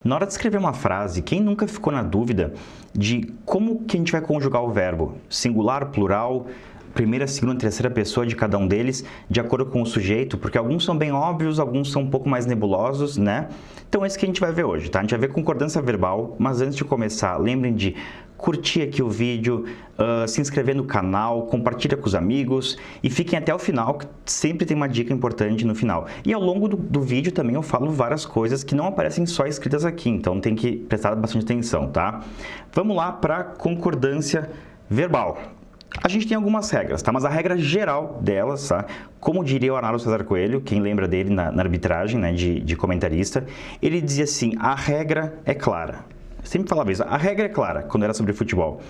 Na hora de escrever uma frase, quem nunca ficou na dúvida de como que a gente vai conjugar o verbo? Singular, plural, primeira, segunda, terceira pessoa de cada um deles, de acordo com o sujeito, porque alguns são bem óbvios, alguns são um pouco mais nebulosos, né? Então, esse que a gente vai ver hoje, tá? A gente vai ver concordância verbal, mas antes de começar, lembrem de curtir aqui o vídeo, se inscrever no canal, compartilha com os amigos e fiquem até o final, que sempre tem uma dica importante no final. E ao longo do vídeo também eu falo várias coisas que não aparecem só escritas aqui, então tem que prestar bastante atenção, tá? Vamos lá para concordância verbal. A gente tem algumas regras, tá? Mas a regra geral delas, tá? Como diria o Arnaldo César Coelho, quem lembra dele na arbitragem, né, de comentarista, ele dizia assim, a regra é clara. Eu sempre falava isso, a regra é clara, quando era sobre futebol.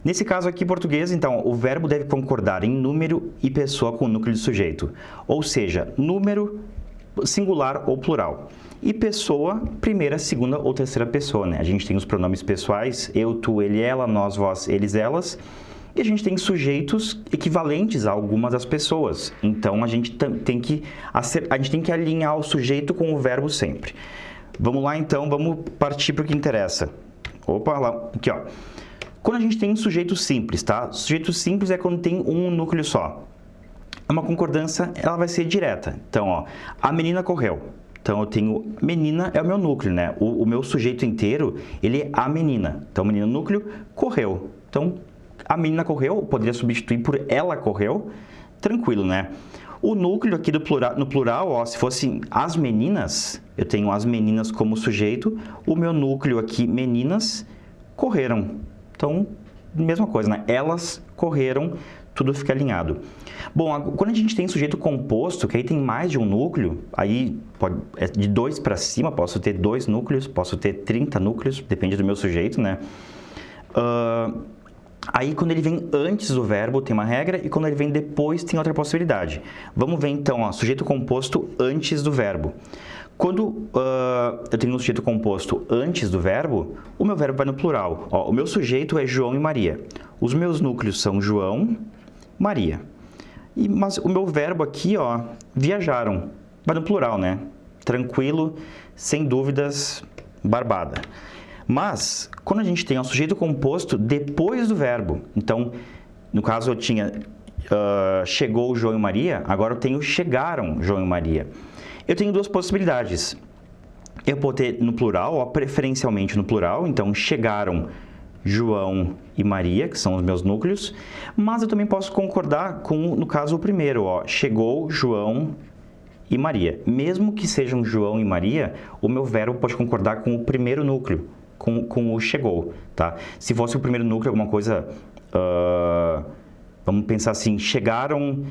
Nesse caso aqui, português, então, o verbo deve concordar em número e pessoa com o núcleo de sujeito. Ou seja, número, singular ou plural. E pessoa, primeira, segunda ou terceira pessoa, né? A gente tem os pronomes pessoais, eu, tu, ele, ela, nós, vós, eles, elas. E a gente tem sujeitos equivalentes a algumas das pessoas. Então, a gente tem que alinhar o sujeito com o verbo sempre. Vamos lá, então, vamos partir para o que interessa. Opa, lá, aqui, ó. Quando a gente tem um sujeito simples, tá? Sujeito simples é quando tem um núcleo só. Uma concordância, ela vai ser direta. Então, ó, a menina correu. Então, eu tenho menina é o meu núcleo, né? O meu sujeito inteiro, ele é a menina. Então, menina núcleo, correu. Então, a menina correu, eu poderia substituir por ela correu. Tranquilo, né? O núcleo aqui no plural, ó, se fossem as meninas, eu tenho as meninas como sujeito. O meu núcleo aqui, meninas, correram. Então, mesma coisa, né? Elas correram, tudo fica alinhado. Bom, quando a gente tem sujeito composto, que aí tem mais de um núcleo, aí é de 2 para cima, posso ter 2 núcleos, posso ter 30 núcleos, depende do meu sujeito, né? Aí, quando ele vem antes do verbo, tem uma regra, e quando ele vem depois, tem outra possibilidade. Vamos ver, então, ó, sujeito composto antes do verbo. Quando eu tenho um sujeito composto antes do verbo, o meu verbo vai no plural. Ó, o meu sujeito é João e Maria. Os meus núcleos são João, Maria. Mas o meu verbo aqui, ó, viajaram. Vai no plural, né? Tranquilo, sem dúvidas, barbada. Mas, quando a gente tem um sujeito composto depois do verbo, então, no caso eu tinha chegou João e Maria, agora eu tenho chegaram João e Maria. Eu tenho duas possibilidades. Eu posso ter no plural, ó, preferencialmente no plural, então chegaram João e Maria, que são os meus núcleos, mas eu também posso concordar com, no caso, o primeiro, ó, chegou João e Maria. Mesmo que sejam João e Maria, o meu verbo pode concordar com o primeiro núcleo. Com o chegou, tá? Se fosse o primeiro núcleo, alguma coisa, vamos pensar assim, chegaram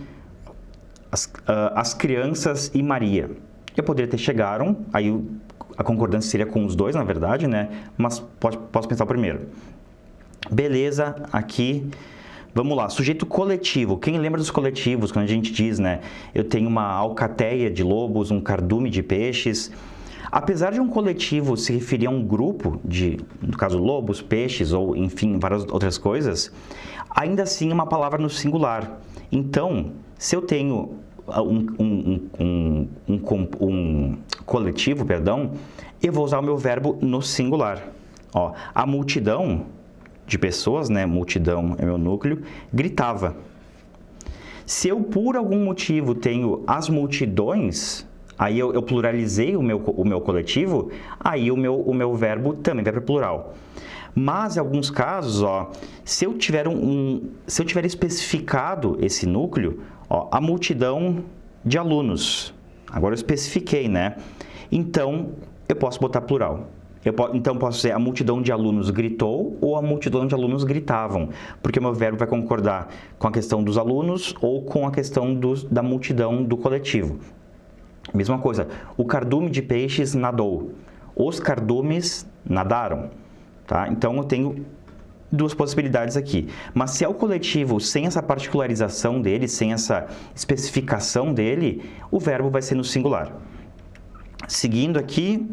as crianças e Maria. Eu poderia ter chegaram, aí a concordância seria com os dois, na verdade, né? Mas posso pensar o primeiro. Beleza, aqui, vamos lá, sujeito coletivo. Quem lembra dos coletivos, quando a gente diz, né? Eu tenho uma alcateia de lobos, um cardume de peixes. Apesar de um coletivo se referir a um grupo de, no caso, lobos, peixes ou, enfim, várias outras coisas, ainda assim é uma palavra no singular. Então, se eu tenho um coletivo, perdão, eu vou usar o meu verbo no singular. Ó, a multidão de pessoas, né, multidão é meu núcleo, gritava. Se eu, por algum motivo, tenho as multidões, aí eu pluralizei o meu coletivo, aí o meu verbo também vai para o plural. Mas, em alguns casos, ó, se eu tiver especificado esse núcleo, ó, a multidão de alunos, agora eu especifiquei, né? Então, eu posso botar plural. Então, posso dizer a multidão de alunos gritou ou a multidão de alunos gritavam, porque o meu verbo vai concordar com a questão dos alunos ou com a questão da multidão do coletivo. Mesma coisa, o cardume de peixes nadou, os cardumes nadaram, tá? Então, eu tenho duas possibilidades aqui. Mas se é o coletivo sem essa particularização dele, sem essa especificação dele, o verbo vai ser no singular. Seguindo aqui,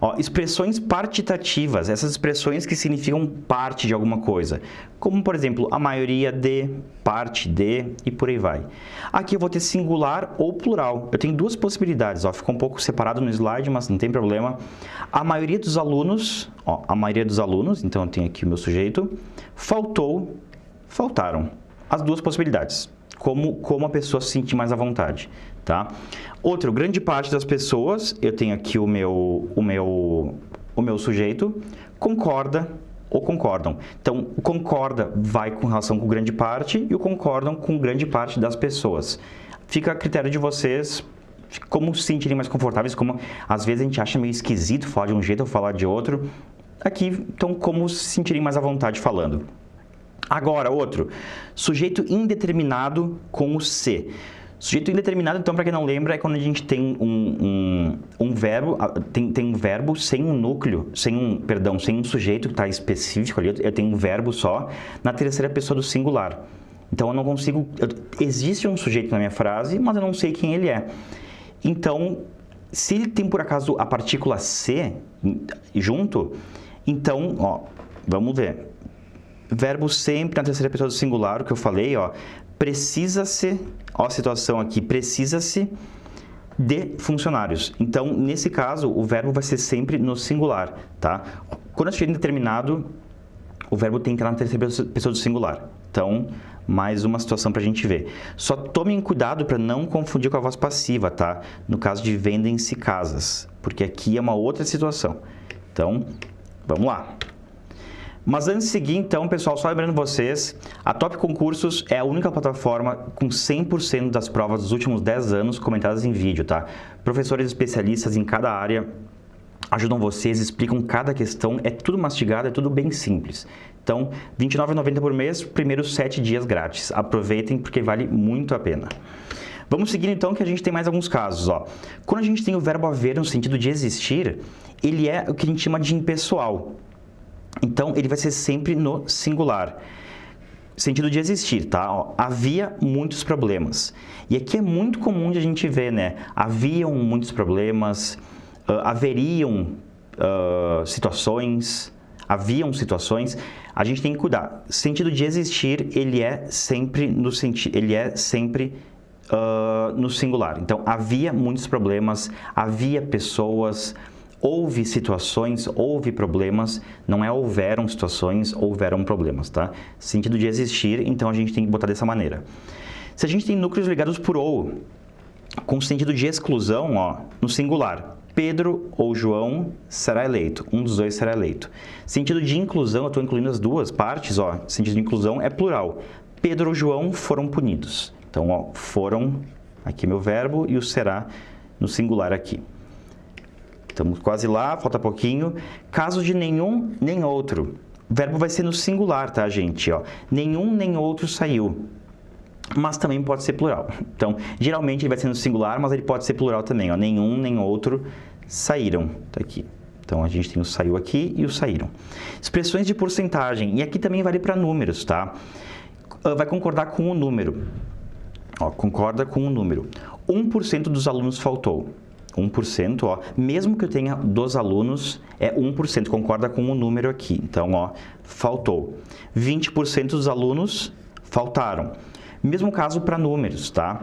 Ó, expressões partitativas, essas expressões que significam parte de alguma coisa. Como, por exemplo, a maioria de, parte de e por aí vai. Aqui eu vou ter singular ou plural. Eu tenho duas possibilidades, ó, ficou um pouco separado no slide, mas não tem problema. A maioria dos alunos, ó, a maioria dos alunos, então eu tenho aqui o meu sujeito, faltou, faltaram. As duas possibilidades. Como a pessoa se sentir mais à vontade, tá? Outro, grande parte das pessoas, eu tenho aqui o meu sujeito, concorda ou concordam. Então, o concorda vai com relação com grande parte e o concordam com grande parte das pessoas. Fica a critério de vocês como se sentirem mais confortáveis, como às vezes a gente acha meio esquisito falar de um jeito ou falar de outro. Aqui, então, como se sentirem mais à vontade falando. Agora, outro, sujeito indeterminado com o se. Sujeito indeterminado, então, para quem não lembra, é quando a gente tem um verbo, tem um verbo sem um núcleo, sem um sujeito que está específico ali, eu tenho um verbo só, na terceira pessoa do singular. Então, eu não consigo... Existe um sujeito na minha frase, mas eu não sei quem ele é. Então, se ele tem, por acaso, a partícula se junto, então, ó, vamos ver. Verbo sempre na terceira pessoa do singular, o que eu falei, ó, precisa-se, ó a situação aqui, precisa-se de funcionários. Então, nesse caso, o verbo vai ser sempre no singular, tá? Quando eu estiver indeterminado, o verbo tem que estar na terceira pessoa do singular. Então, mais uma situação para a gente ver. Só tomem cuidado para não confundir com a voz passiva, tá? No caso de vendem-se casas, porque aqui é uma outra situação. Então, vamos lá. Mas antes de seguir, então, pessoal, só lembrando vocês, a Top Concursos é a única plataforma com 100% das provas dos últimos 10 anos comentadas em vídeo, tá? Professores especialistas em cada área ajudam vocês, explicam cada questão, é tudo mastigado, é tudo bem simples. Então, R$ 29,90 por mês, primeiros 7 dias grátis. Aproveitem porque vale muito a pena. Vamos seguir então que a gente tem mais alguns casos, ó. Quando a gente tem o verbo haver no sentido de existir, ele é o que a gente chama de impessoal. Então, ele vai ser sempre no singular. Sentido de existir, tá? Ó, havia muitos problemas. E aqui é muito comum de a gente ver, né? Haviam muitos problemas, haveriam situações, haviam situações. A gente tem que cuidar. Sentido de existir, ele é sempre no singular. Então, havia muitos problemas, havia pessoas... Houve situações, houve problemas, não é houveram situações, houveram problemas, tá? Sentido de existir, então a gente tem que botar dessa maneira. Se a gente tem núcleos ligados por ou, com sentido de exclusão, ó, no singular, Pedro ou João será eleito, um dos dois será eleito. Sentido de inclusão, eu estou incluindo as duas partes, ó, sentido de inclusão é plural. Pedro ou João foram punidos. Então, ó, foram, aqui meu verbo, e o será no singular aqui. Estamos quase lá, falta pouquinho. Caso de nenhum nem outro. O verbo vai ser no singular, tá, gente? Ó, nenhum nem outro saiu. Mas também pode ser plural. Então, geralmente ele vai ser no singular, mas ele pode ser plural também. Ó, nenhum nem outro saíram. Tá aqui. Então, a gente tem o saiu aqui e o saíram. Expressões de porcentagem. E aqui também vale para números, tá? Vai concordar com o número. Ó, concorda com o número. 1% dos alunos faltou. 1%, ó, mesmo que eu tenha dos alunos, é 1%, concorda com o número aqui. Então, ó, faltou. 20% dos alunos faltaram. Mesmo caso para números, tá?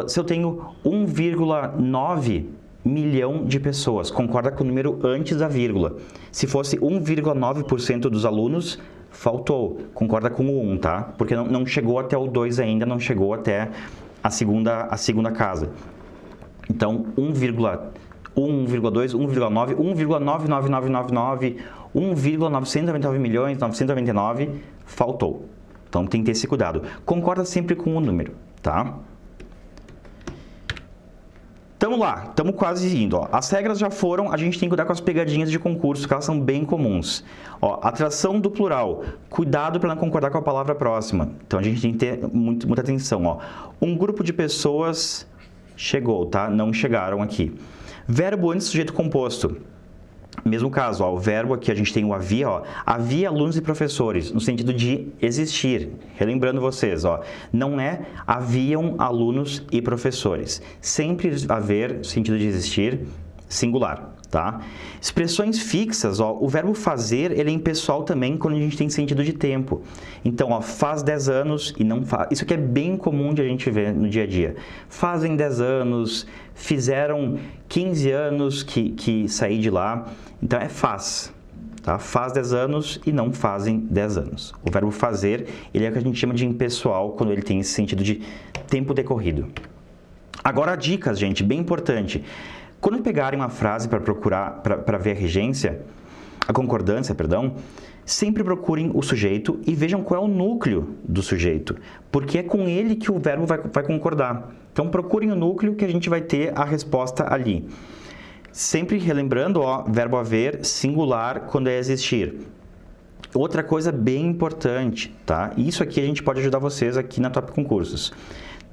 Se eu tenho 1,9 milhão de pessoas, concorda com o número antes da vírgula. Se fosse 1,9% dos alunos, faltou. Concorda com o 1, tá? Porque não chegou até o 2 ainda, não chegou até a segunda casa. Então, 1,2, 1,9, 1,99999, 1,999 milhões, 999, faltou. Então, tem que ter esse cuidado. Concorda sempre com o número, tá? Tamo lá, estamos quase indo. Ó. As regras já foram, a gente tem que cuidar com as pegadinhas de concurso, que elas são bem comuns. Ó, atração do plural, cuidado para não concordar com a palavra próxima. Então, a gente tem que ter muita atenção. Ó. Um grupo de pessoas... chegou, tá? Não chegaram aqui. Verbo antes do sujeito composto. Mesmo caso, ó, o verbo aqui a gente tem o havia, ó. Havia alunos e professores, no sentido de existir. Relembrando vocês, ó, não é haviam alunos e professores. Sempre haver, sentido de existir, singular. tá? Expressões fixas, ó, o verbo fazer, ele é impessoal também quando a gente tem sentido de tempo. Então, ó, faz 10 anos e não faz. Isso aqui é bem comum de a gente ver no dia a dia. Fazem 10 anos, fizeram 15 anos que saí de lá. Então, é faz. Tá? Faz 10 anos e não fazem 10 anos. O verbo fazer, ele é o que a gente chama de impessoal quando ele tem esse sentido de tempo decorrido. Agora, dicas, gente, bem importante. Quando pegarem uma frase para procurar, para ver a regência, a concordância, perdão, sempre procurem o sujeito e vejam qual é o núcleo do sujeito, porque é com ele que o verbo vai concordar. Então, procurem o núcleo que a gente vai ter a resposta ali. Sempre relembrando, ó, verbo haver, singular, quando é existir. Outra coisa bem importante, tá? Isso aqui a gente pode ajudar vocês aqui na Top Concursos.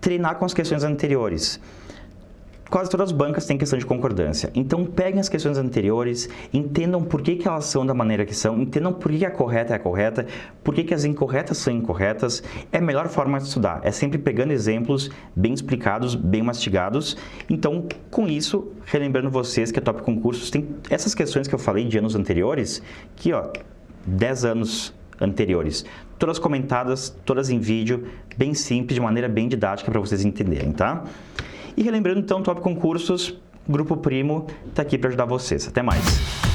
Treinar com as questões anteriores. Quase todas as bancas têm questão de concordância. Então, peguem as questões anteriores, entendam por que elas são da maneira que são, entendam por que a correta é a correta, por que as incorretas são incorretas. É a melhor forma de estudar. É sempre pegando exemplos bem explicados, bem mastigados. Então, com isso, relembrando vocês que a Top Concursos tem essas questões que eu falei de anos anteriores, que, ó, 10 anos anteriores. Todas comentadas, todas em vídeo, bem simples, de maneira bem didática para vocês entenderem, tá? E relembrando, então, Top Concursos, Grupo Primo está aqui para ajudar vocês. Até mais!